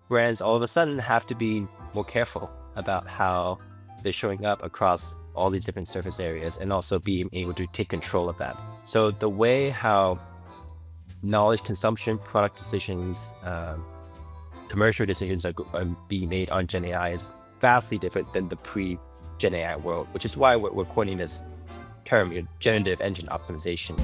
brands all of a sudden have to be more careful about how they're showing up across all these different surface areas and also being able to take control of that. So the way how knowledge consumption, product decisions, commercial decisions are being made on Gen AI is vastly different than the pre-Gen AI world, which is why we're coining this term, generative engine optimization.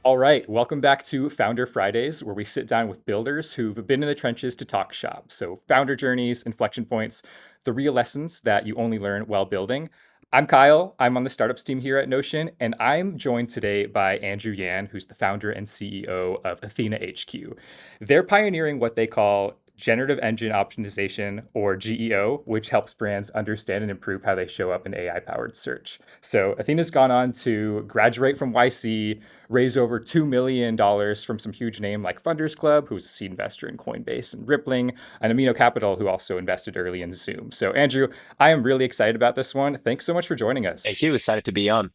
All right, welcome back to Founder Fridays, where we sit down with builders who've been in the trenches to talk shop. So, founder journeys, inflection points, the real lessons that you only learn while building. I'm Kyle. I'm on the startups team here at Notion, and I'm joined today by Andrew Yan, who's the founder and CEO of AthenaHQ. They're pioneering what they call Generative Engine Optimization, or GEO, which helps brands understand and improve how they show up in AI powered search. So, Athena's gone on to graduate from YC, raise over $2 million from some huge name like Funders Club, who's a seed investor in Coinbase and Rippling, and Amino Capital, who also invested early in Zoom. So, Andrew, I am really excited about this one. Thanks so much for joining us. Thank you. Excited to be on.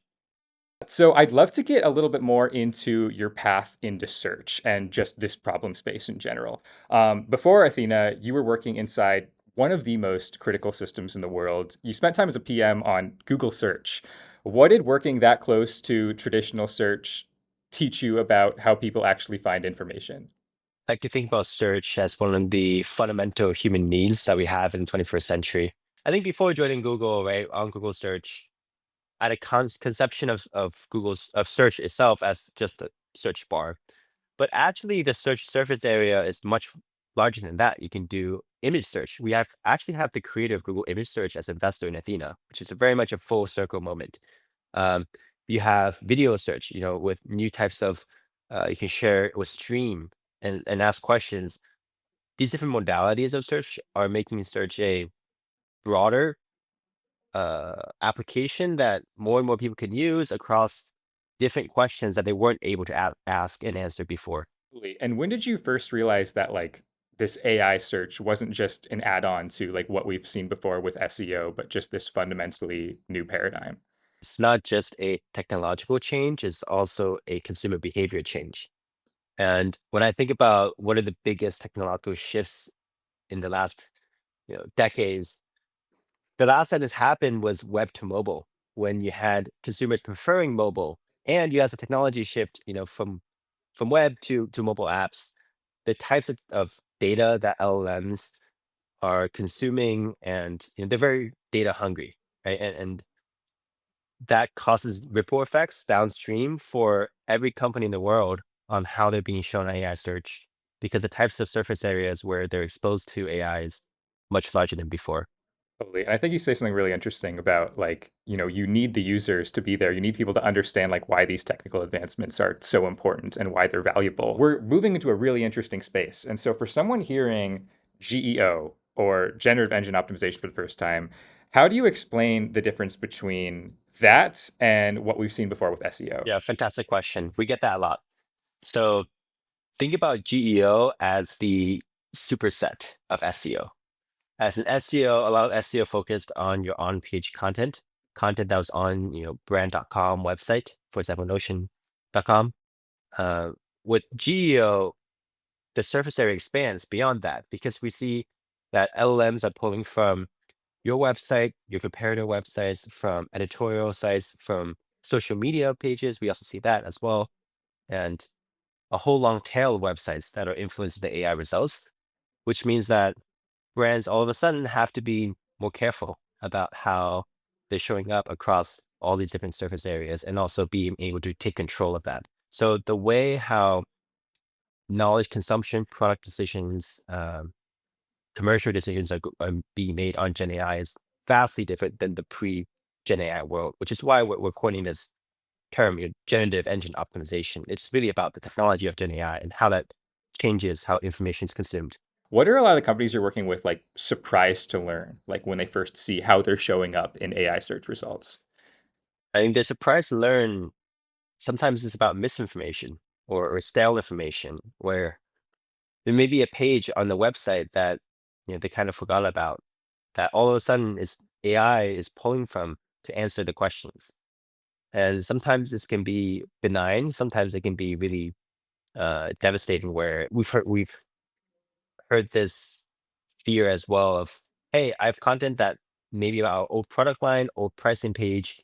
So, I'd love to get a little bit more into your path into search and just this problem space in general. Before Athena, you were working inside one of the most critical systems in the world. You spent time as a PM on Google Search. What did working that close to traditional search teach you about how people actually find information? I like to think about search as one of the fundamental human needs that we have in the 21st century. I think before joining Google, right, on Google Search, I had a conception of Google's search itself as just a search bar. But actually, the search surface area is much larger than that. You can do image search. We have actually have the creator of Google Image Search as investor in Athena, which is a very much a full circle moment. Um, you have video search, with new types of you can share with stream and ask questions. These different modalities of search are making search a broader application that more and more people can use across different questions that they weren't able to ask and answer before. Absolutely. And when did you first realize that this AI search wasn't just an add-on to like what we've seen before with SEO, but just this fundamentally new paradigm? It's not just a technological change, it's also a consumer behavior change. And when I think about what are the biggest technological shifts in the last, decades, the last time this happened was web to mobile, when you had consumers preferring mobile, and you had the technology shift, from web to mobile apps. The types of data that LLMs are consuming, and they're very data hungry, right? And that causes ripple effects downstream for every company in the world on how they're being shown AI search, because the types of surface areas where they're exposed to AI is much larger than before. Totally. And I think you say something really interesting about you need the users to be there. You need people to understand like why these technical advancements are so important and why they're valuable. We're moving into a really interesting space. And so for someone hearing GEO or generative engine optimization for the first time, how do you explain the difference between that and what we've seen before with SEO? Yeah, fantastic question. We get that a lot. So think about GEO as the superset of SEO. As an SEO, a lot of SEO focused on your on-page content that was on, brand.com website, for example, notion.com. Uh, with GEO, the surface area expands beyond that because we see that LLMs are pulling from your website, your comparator websites, from editorial sites, from social media pages. We also see that as well. And a whole long tail of websites that are influencing the AI results, which means that brands all of a sudden have to be more careful about how they're showing up across all these different surface areas and also being able to take control of that. So the way how knowledge consumption, product decisions, commercial decisions are being made on Gen AI is vastly different than the pre-Gen AI world, which is why we're coining this term, generative engine optimization. It's really about the technology of Gen AI and how that changes how information is consumed. What are a lot of the companies you're working with like surprised to learn, like when they first see how they're showing up in AI search results? I think they're surprised to learn sometimes it's about misinformation or stale information, where there may be a page on the website that they kind of forgot about, that all of a sudden is AI is pulling from to answer the questions. And sometimes this can be benign, sometimes it can be really devastating. Where we've heard this fear as well of, hey, I have content that maybe about our old product line, old pricing page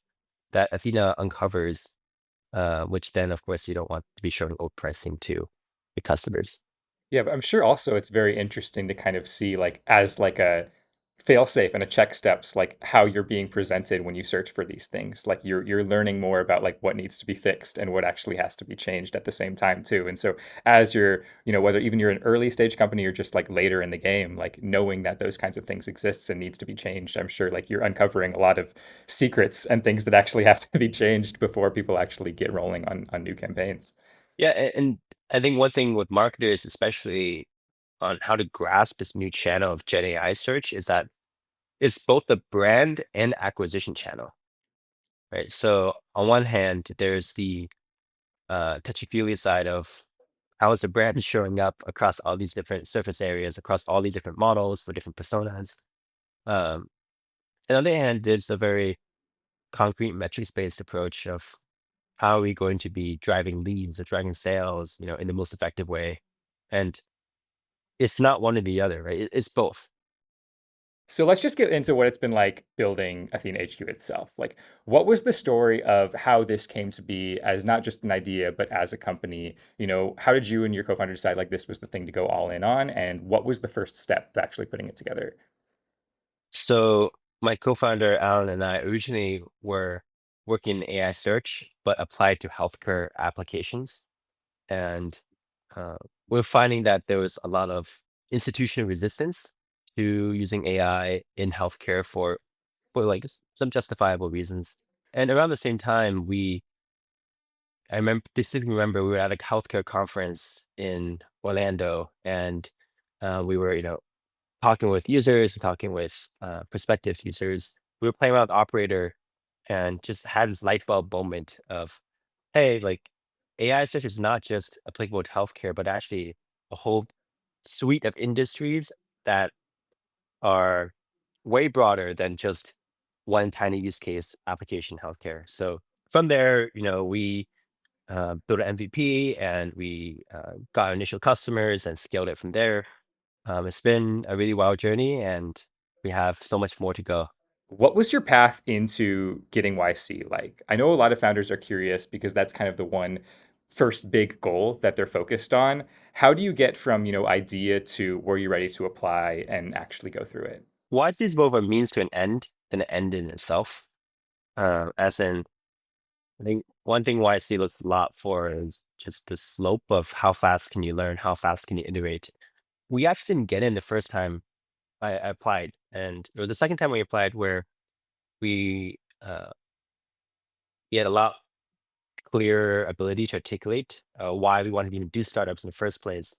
that Athena uncovers, which then of course you don't want to be showing old pricing to the customers. Yeah, but I'm sure also it's very interesting to kind of see like as like a fail-safe and a check steps like how you're being presented when you search for these things. Like you're learning more about like what needs to be fixed and what actually has to be changed at the same time too. And so as you're, whether even you're an early stage company or just like later in the game, like knowing that those kinds of things exist and needs to be changed, I'm sure like you're uncovering a lot of secrets and things that actually have to be changed before people actually get rolling on new campaigns. Yeah, and I think one thing with marketers, especially on how to grasp this new channel of Gen AI search, is that it's both the brand and acquisition channel, right? So on one hand, there's the touchy-feely side of how is the brand showing up across all these different surface areas, across all these different models for different personas. Um, and on the other hand, there's a very concrete metrics-based approach of how are we going to be driving leads or driving sales, in the most effective way. And it's not one or the other, right? It's both. So let's just get into what it's been like building Athena HQ itself. Like, what was the story of how this came to be as not just an idea, but as a company? How did you and your co-founder decide like this was the thing to go all in on? And what was the first step to actually putting it together? So my co-founder Alan and I originally were working in AI search, but applied to healthcare applications. And uh, we're finding that there was a lot of institutional resistance to using AI in healthcare for like some justifiable reasons. And around the same time, I remember distinctly remember we were at a healthcare conference in Orlando, and we were talking with users, talking with prospective users. We were playing around with Operator, and just had this light bulb moment of, hey, like AI search is not just applicable to healthcare, but actually a whole suite of industries that are way broader than just one tiny use case application healthcare. So from there, we built an MVP, and we got our initial customers and scaled it from there. It's been a really wild journey, and we have so much more to go. What was your path into getting YC like? I know a lot of founders are curious because that's kind of the one first big goal that they're focused on. How do you get from, idea to where you're ready to apply and actually go through it? Watch is more of a means to an end than an end in itself. As in, I think one thing YC looks a lot for is just the slope of how fast can you learn, how fast can you iterate. We actually didn't get in the first time I applied, and or the second time we applied, where we we had a lot clearer ability to articulate why we wanted to even do startups in the first place.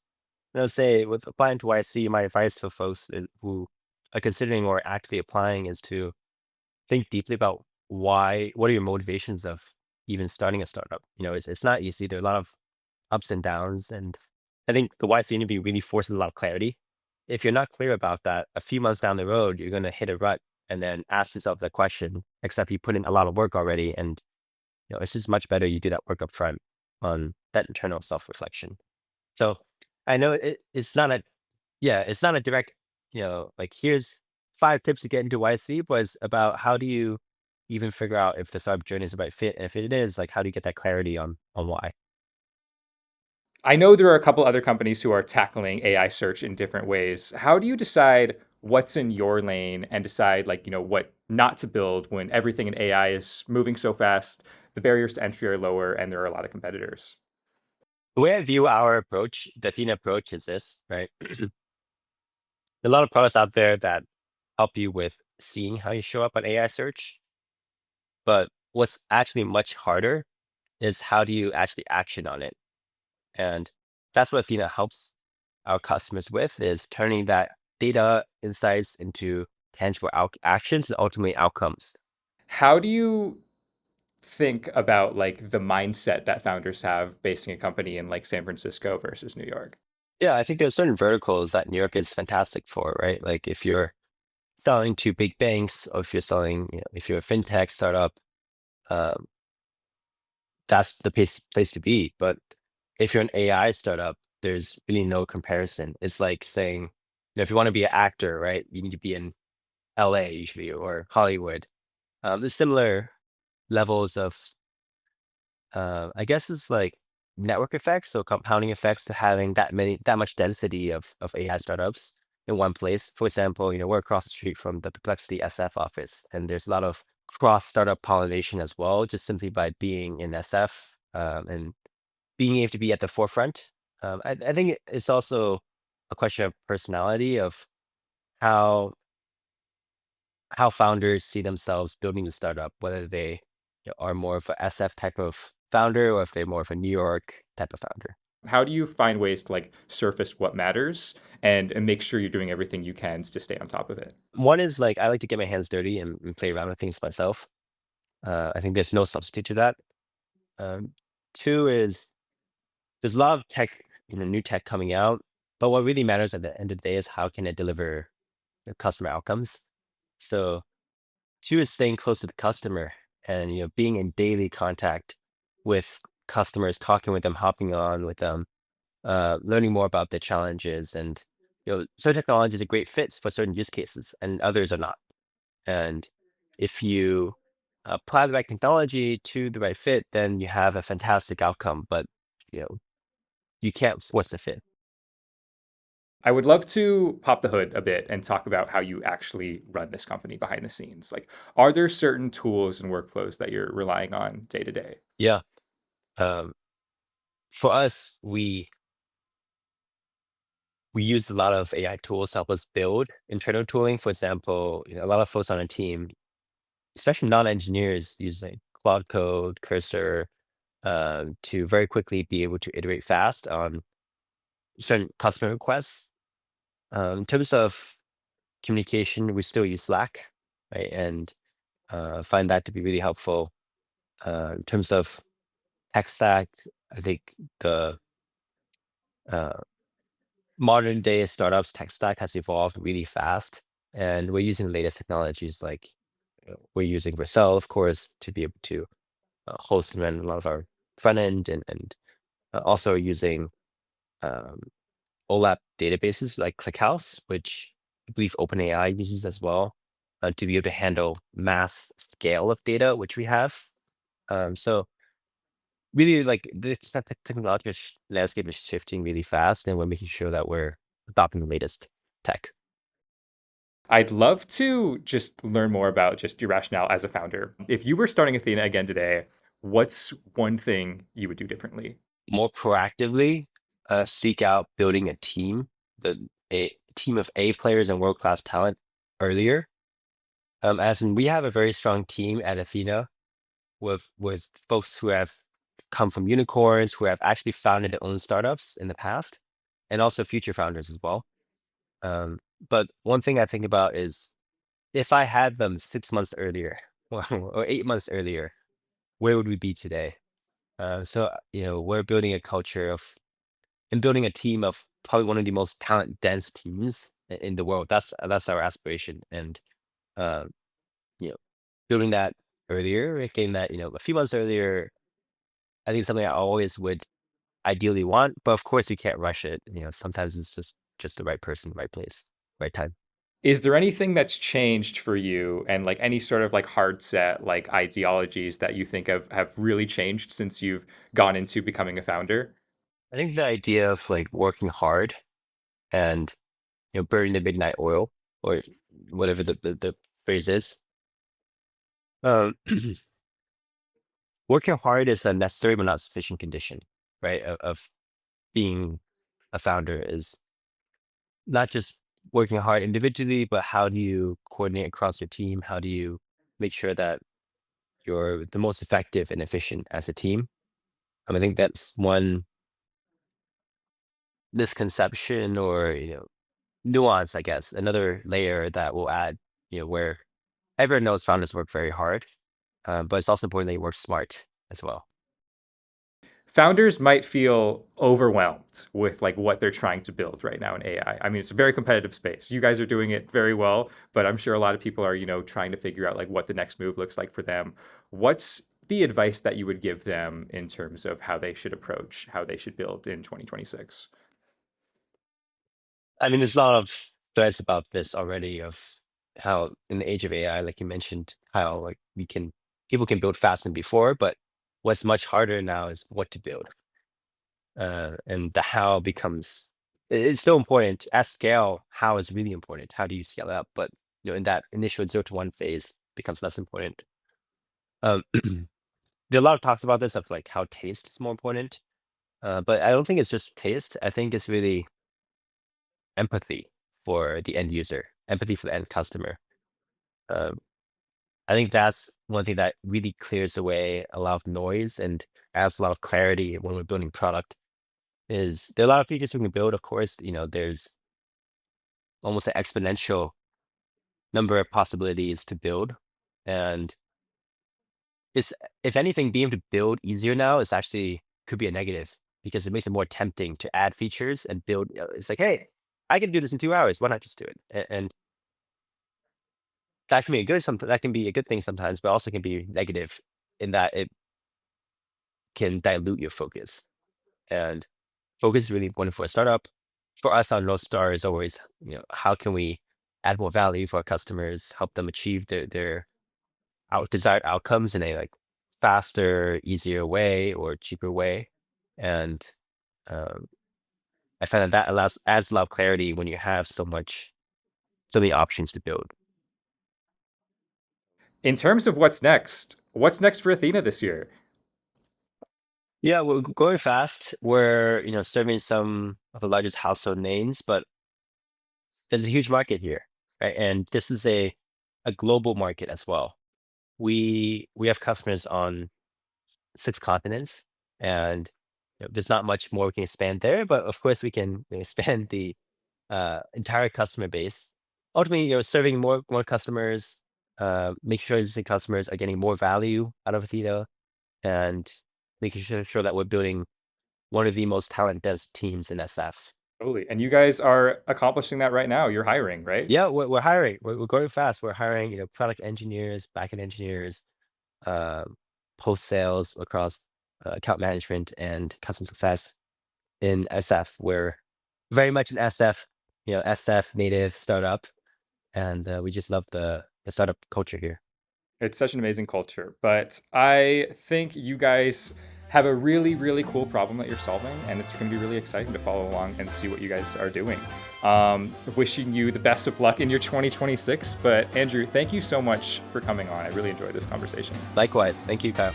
And I'll say with applying to YC, my advice to folks who are considering or actively applying is to think deeply about what are your motivations of even starting a startup. It's not easy. There are a lot of ups and downs, and I think the YC interview really forces a lot of clarity. If you're not clear about that, a few months down the road, you're going to hit a rut and then ask yourself the question, except you put in a lot of work already. And it's just much better you do that work up front on that internal self-reflection. So I know it's not a direct, like here's 5 tips to get into YC, but it's about how do you even figure out if the startup journey is the right fit, and if it is, like how do you get that clarity on why? I know there are a couple other companies who are tackling AI search in different ways. How do you decide what's in your lane and decide like, what not to build when everything in AI is moving so fast, the barriers to entry are lower, and there are a lot of competitors? The way I view our approach, the Athena approach, is this, right? A lot of products out there that help you with seeing how you show up on AI search, but what's actually much harder is how do you actually action on it. And that's what Athena helps our customers with, is turning that data insights into tangible actions and ultimately outcomes. How do you think about like the mindset that founders have basing a company in like San Francisco versus New York? Yeah, I think there's certain verticals that New York is fantastic for, right? Like if you're selling to big banks, or if you're selling, if you're a fintech startup, um, that's the place to be. But if you're an AI startup, there's really no comparison. It's like saying, if you want to be an actor, right, you need to be in LA usually or Hollywood. There's similar levels of, I guess it's like network effects, so compounding effects to having that much density of AI startups in one place. For example, we're across the street from the Perplexity SF office, and there's a lot of cross startup pollination as well, just simply by being in SF, and being able to be at the forefront. I think it's also a question of personality of how how founders see themselves building the startup, whether they are more of a SF type of founder or if they're more of a New York type of founder. How do you find ways to like surface what matters and make sure you're doing everything you can to stay on top of it? One is like I like to get my hands dirty and play around with things myself. I think there's no substitute to that. Um, Two is there's a lot of tech, new tech coming out, but what really matters at the end of the day is how can it deliver customer outcomes. So two is staying close to the customer and being in daily contact with customers, talking with them, hopping on with them, learning more about their challenges. And certain technologies are great fits for certain use cases, and others are not. And if you apply the right technology to the right fit, then you have a fantastic outcome. But you know you can't force a fit. I would love to pop the hood a bit and talk about how you actually run this company behind the scenes. Like, are there certain tools and workflows that you're relying on day to day? Yeah. Um, for us, we use a lot of AI tools to help us build internal tooling. For example, a lot of folks on a team, especially non-engineers, use like Claude Code, Cursor, to very quickly be able to iterate fast on certain customer requests. In terms of communication, we still use Slack, right? And find that to be really helpful. In terms of tech stack, I think the uh, modern day startups tech stack has evolved really fast, and we're using the latest technologies like we're using Vercel, of course, to be able to host and run a lot of our front end, and also using um, OLAP databases like ClickHouse, which I believe OpenAI uses as well, to be able to handle mass scale of data, which we have. So really, like this technological landscape is shifting really fast, and we're making sure that we're adopting the latest tech. I'd love to just learn more about just your rationale as a founder. If you were starting Athena again today, what's one thing you would do differently? More proactively seek out building a team, a team of A players and world-class talent earlier. As in, we have a very strong team at Athena with folks who have come from unicorns, who have actually founded their own startups in the past, and also future founders as well. But one thing I think about is if I had them 6 months earlier or 8 months earlier, where would we be today? We're building a culture of and building a team of probably one of the most talent dense teams in the world. That's our aspiration, and uh, you know, building that earlier, getting that a few months earlier. I think something I always would ideally want, but of course you can't rush it. Sometimes it's just the right person, right place, right time. Is there anything that's changed for you and like any sort of like hard set like ideologies that you think have really changed since you've gone into becoming a founder? I think the idea of like working hard and burning the midnight oil or whatever the phrase is. Um, Working hard is a necessary but not sufficient condition, right? Of being a founder is not just working hard individually, but how do you coordinate across your team? How do you make sure that you're the most effective and efficient as a team? I think that's one misconception or nuance, I guess. Another layer that will add, where everyone knows founders work very hard, but it's also important that you work smart as well. Founders might feel overwhelmed with like what they're trying to build right now in AI. I mean, it's a very competitive space. You guys are doing it very well, but I'm sure a lot of people are, trying to figure out like what the next move looks like for them. What's the advice that you would give them in terms of how they should approach, how they should build in 2026? I mean, there's a lot of threads about this already of how in the age of AI, like you mentioned, how like people can build faster than before, but what's much harder now is what to build. And the how becomes it's still important at scale. How is really important. How do you scale up? But in that initial 0 to 1 phase becomes less important. Um, there are a lot of talks about this of like how taste is more important. But I don't think it's just taste. I think it's really empathy for the end user, empathy for the end customer. Um, I think that's one thing that really clears away a lot of noise and adds a lot of clarity when we're building product. Is there are a lot of features we can build? Of course, there's almost an exponential number of possibilities to build, and it's if anything, being able to build easier now is actually could be a negative because it makes it more tempting to add features and build. It's like, hey, I can do this in 2 hours. Why not just do it? And that can be a good something. That can be a good thing sometimes, but also can be negative in that it can dilute your focus. And focus is really important for a startup. For us, our North Star is always, how can we add more value for our customers, help them achieve their desired outcomes in a like faster, easier way or cheaper way. And um, I find that adds a lot of clarity when you have so many options to build. In terms of what's next for Athena this year? Yeah, we're going fast. We're serving some of the largest household names, but there's a huge market here, right? And this is a global market as well. We have customers on 6 continents, and there's not much more we can expand there. But of course, we can expand the entire customer base. Ultimately, serving more customers, make sure existing customers are getting more value out of Athena, and making sure that we're building one of the most talented teams in SF. Totally. And you guys are accomplishing that right now. You're hiring, right? Yeah, we're hiring. We're growing fast. We're hiring, product engineers, backend engineers, uh, post sales across account management and customer success in SF. We're very much an SF, SF native startup, and we just love the startup culture here. It's such an amazing culture. But I think you guys have a really, really cool problem that you're solving, and it's going to be really exciting to follow along and see what you guys are doing. Wishing you the best of luck in your 2026. But Andrew, thank you so much for coming on. I really enjoyed this conversation. Likewise, thank you, Kyle.